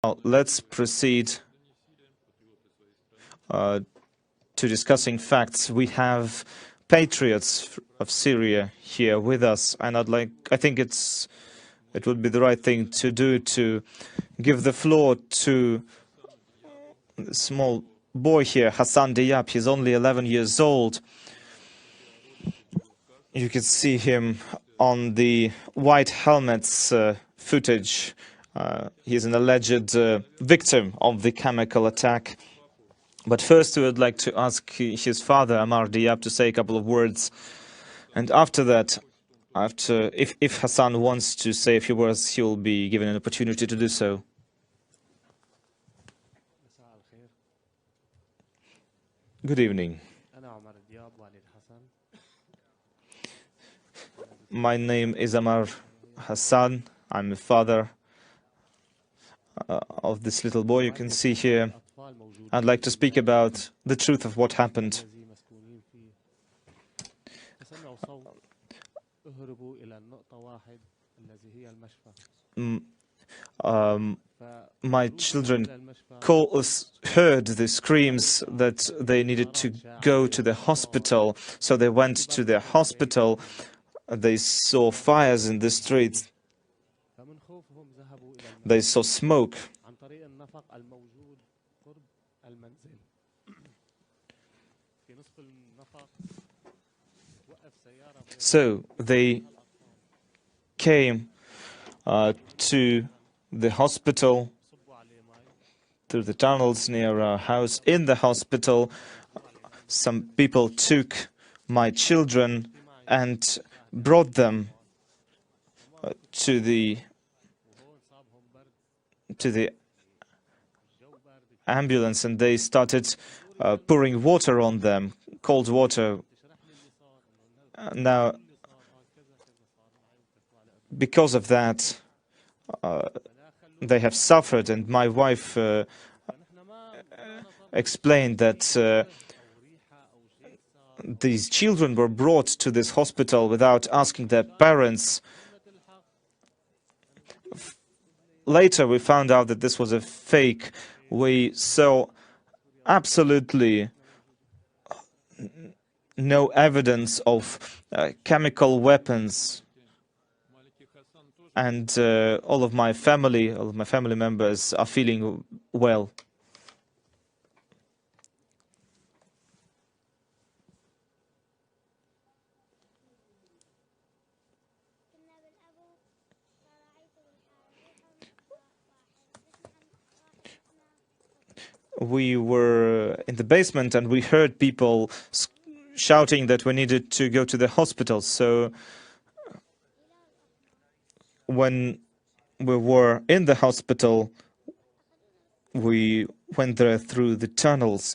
Now, let's proceed to discussing facts. We have patriots of Syria here with us, and I think it would be the right thing to do to give the floor to the small boy here, Hassan Diab. He's only 11 years old. You can see him on the white helmet's footage. He's an alleged victim of the chemical attack. But first we would like to ask his father, Ammar Diab, to say a couple of words. And after that, if Hassan wants to say a few words, he will be given an opportunity to do so. Good evening. My name is Ammar Hassan. I'm the father of this little boy you can see here. I'd like to speak about the truth of what happened. My children heard the screams that they needed to go to the hospital, so they went to the hospital. They saw fires in the streets. They saw smoke. So they came to the hospital through the tunnels near our house. In the hospital, some people took my children and brought them to the ambulance, and they started pouring water on them, cold water. Now, because of that, they have suffered, and my wife explained that these children were brought to this hospital without asking their parents. Later, we found out that this was a fake. We saw absolutely no evidence of chemical weapons, and all of my family members are feeling well. We were in the basement and we heard people shouting that we needed to go to the hospital. So when we were in the hospital, we went there through the tunnels.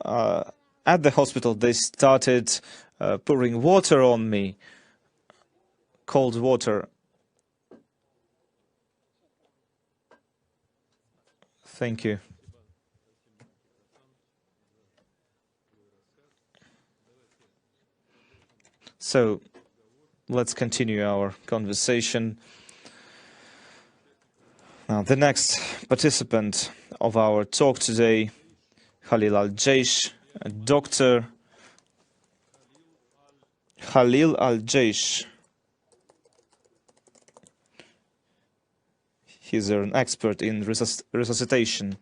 At the hospital, they started pouring water on me, cold water. Thank you. So, let's continue our conversation. Now, the next participant of our talk today, Khalil Al-Jaish, Dr. Khalil Al-Jaish. He's an expert in resuscitation.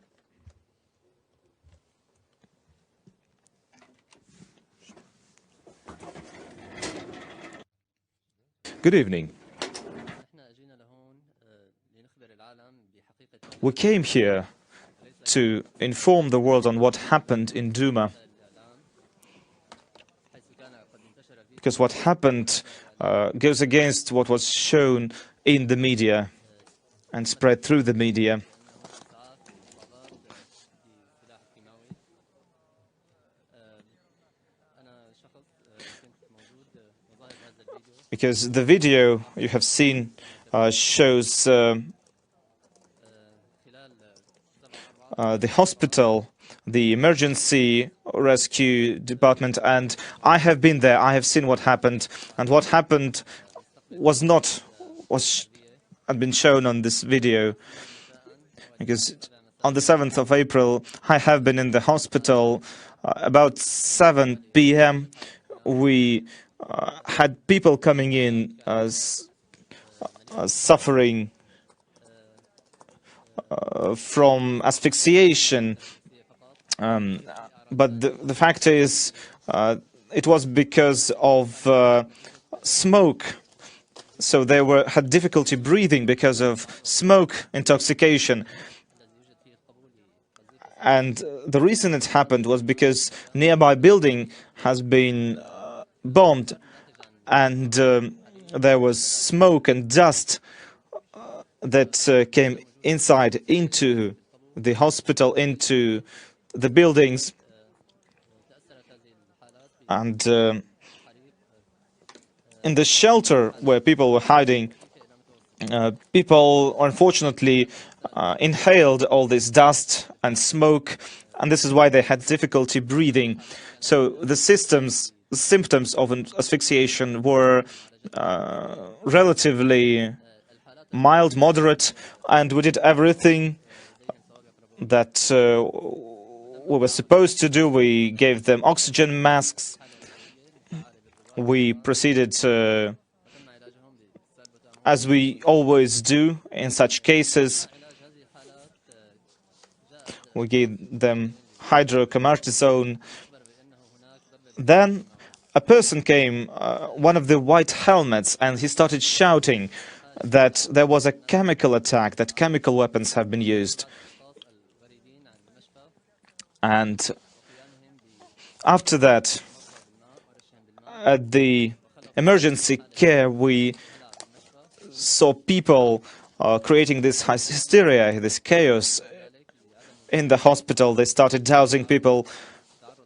Good evening. We came here to inform the world on what happened in Douma, because what happened goes against what was shown in the media and spread through the media. Because the video you have seen shows the hospital, the emergency rescue department, and I have been there. I have seen what happened, and what happened had been shown on this video, because on the 7th of April I have been in the hospital. About 7 p.m. we had people coming in suffering from asphyxiation, but the fact is it was because of smoke. So they had difficulty breathing because of smoke intoxication. And the reason it happened was because nearby building has been bombed, and there was smoke and dust that came inside into the hospital, into the buildings. And in the shelter where people were hiding, people unfortunately inhaled all this dust and smoke, and this is why they had difficulty breathing. So the symptoms of asphyxiation were relatively mild, moderate, and we did everything that we were supposed to do. We gave them oxygen masks. We proceeded as we always do in such cases. We gave them hydrocortisone. Then a person came, one of the white helmets, and he started shouting that there was a chemical attack, that chemical weapons have been used. And after that, at the emergency care, we saw people creating this hysteria, this chaos in the hospital. They started dousing people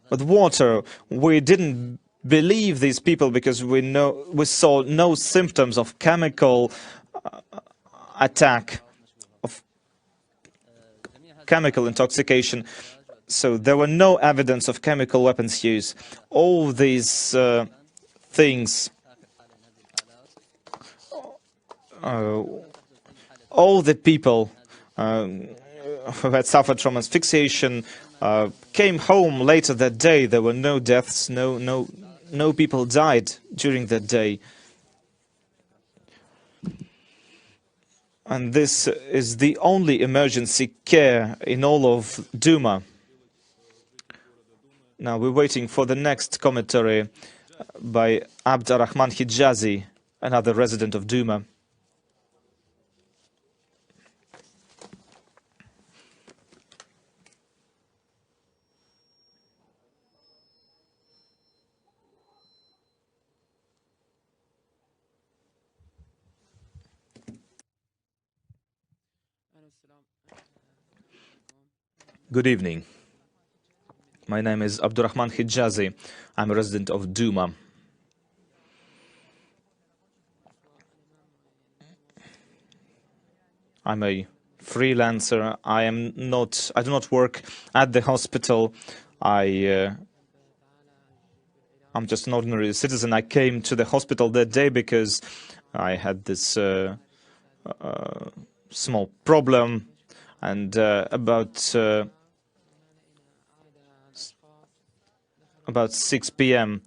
with water. We didn't believe these people because we saw no symptoms of chemical attack, of chemical intoxication. So there were no evidence of chemical weapons use. All these things, all the people who had suffered from asphyxiation came home later that day. There were no deaths, no people died during that day. And this is the only emergency care in all of Douma. Now we're waiting for the next commentary by Abdurrahman Hijazi, another resident of Douma. Good evening. My name is Abdurrahman Hijazi. I'm a resident of Douma. I'm a freelancer. I do not work at the hospital. I'm just an ordinary citizen. I came to the hospital that day because I had this small problem, and about 6 p.m.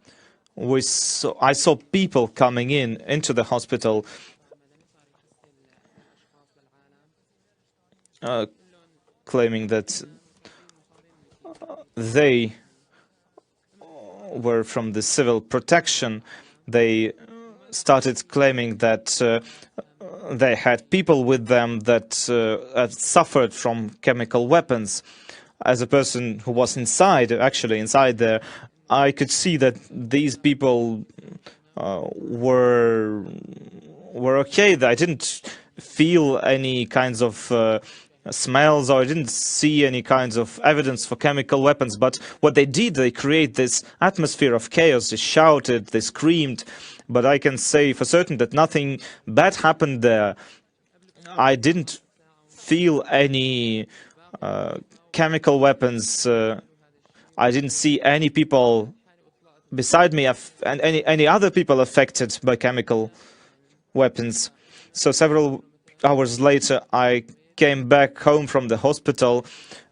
I saw people coming into the hospital claiming that they were from the civil protection. They started claiming that they had people with them that had suffered from chemical weapons. As a person who was actually inside there, I could see that these people were okay. I didn't feel any kinds of smells, or I didn't see any kinds of evidence for chemical weapons. But what they did, they create this atmosphere of chaos. They shouted, they screamed. But I can say for certain that nothing bad happened there. I didn't feel any chemical weapons. I didn't see any people beside me and any other people affected by chemical weapons. So several hours later, I came back home from the hospital.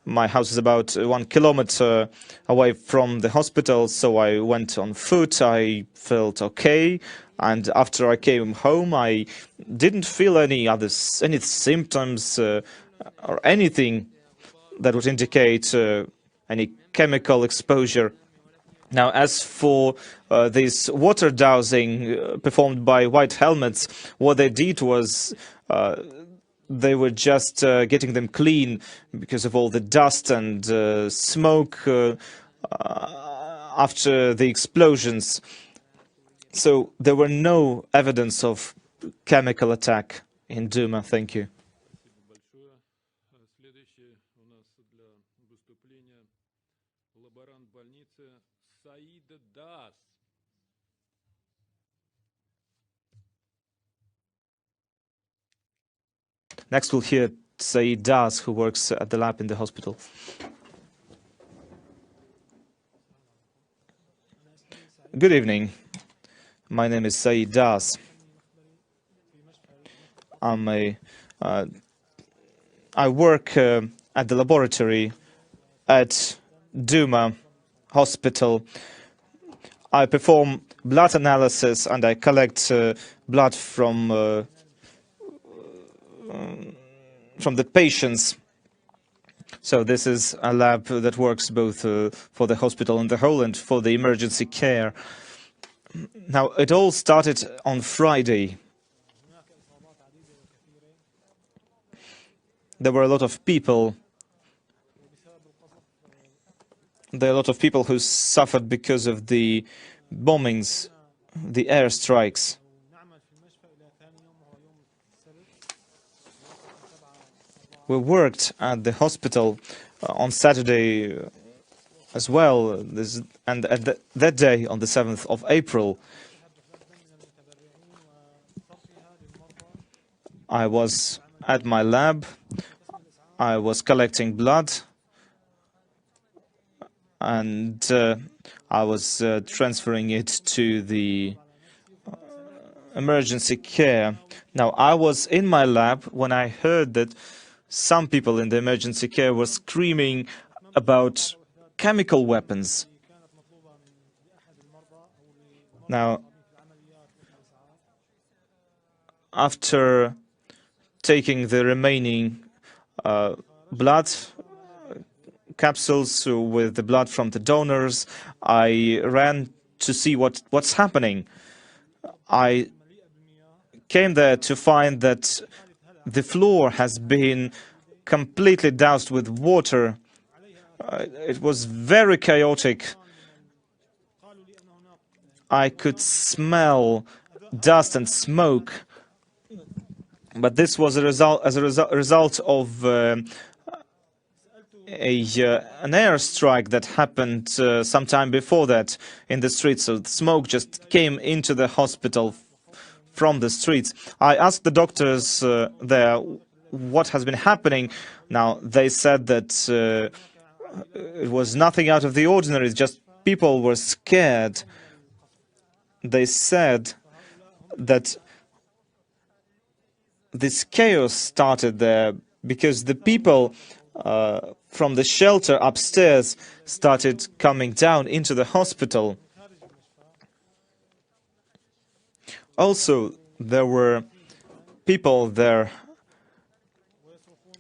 My house is about 1 kilometer away from the hospital, so I went on foot. I felt okay, and after I came home, I didn't feel any symptoms or anything that would indicate any chemical exposure. Now, as for this water dowsing performed by white helmets, what they did was they were just getting them clean because of all the dust and smoke after the explosions. So there were no evidence of chemical attack in Douma. Thank you. Next we'll hear Saeed Das, who works at the lab in the hospital. Good evening. My name is Saeed Das. I work at the laboratory at Douma Hospital. I perform blood analysis and I collect blood from the patients. So this is a lab that works both for the hospital in the whole and for the emergency care. Now, it all started on Friday. There were a lot of people. There are a lot of people who suffered because of the bombings, the airstrikes. We worked at the hospital on Saturday as well, and at that day, on the 7th of April, I was at my lab. I was collecting blood, and I was transferring it to the emergency care. Now, I was in my lab when I heard that some people in the emergency care were screaming about chemical weapons. Now, after taking the remaining blood capsules with the blood from the donors, I ran to see what's happening. I came there to find that the floor has been completely doused with water. It was very chaotic. I could smell dust and smoke, but this was a result of an airstrike that happened some time before that in the streets. So the smoke just came into the hospital from the streets. I asked the doctors there what has been happening. Now, they said that it was nothing out of the ordinary, just people were scared. They said that this chaos started there because the people from the shelter upstairs started coming down into the hospital. Also, there were people there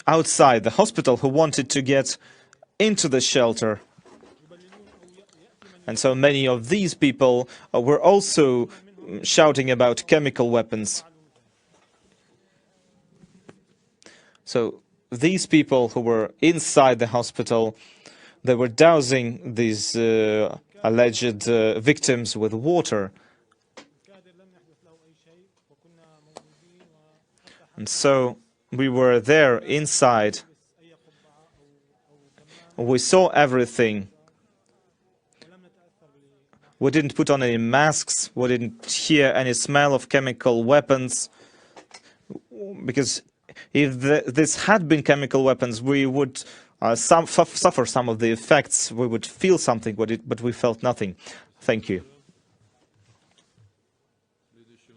outside the hospital who wanted to get into the shelter. And so many of these people were also shouting about chemical weapons. So these people who were inside the hospital, they were dousing these alleged victims with water. And so we were there inside. We saw everything. We didn't put on any masks. We didn't hear any smell of chemical weapons. Because if this had been chemical weapons, we would suffer some of the effects. We would feel something, but we felt nothing. Thank you.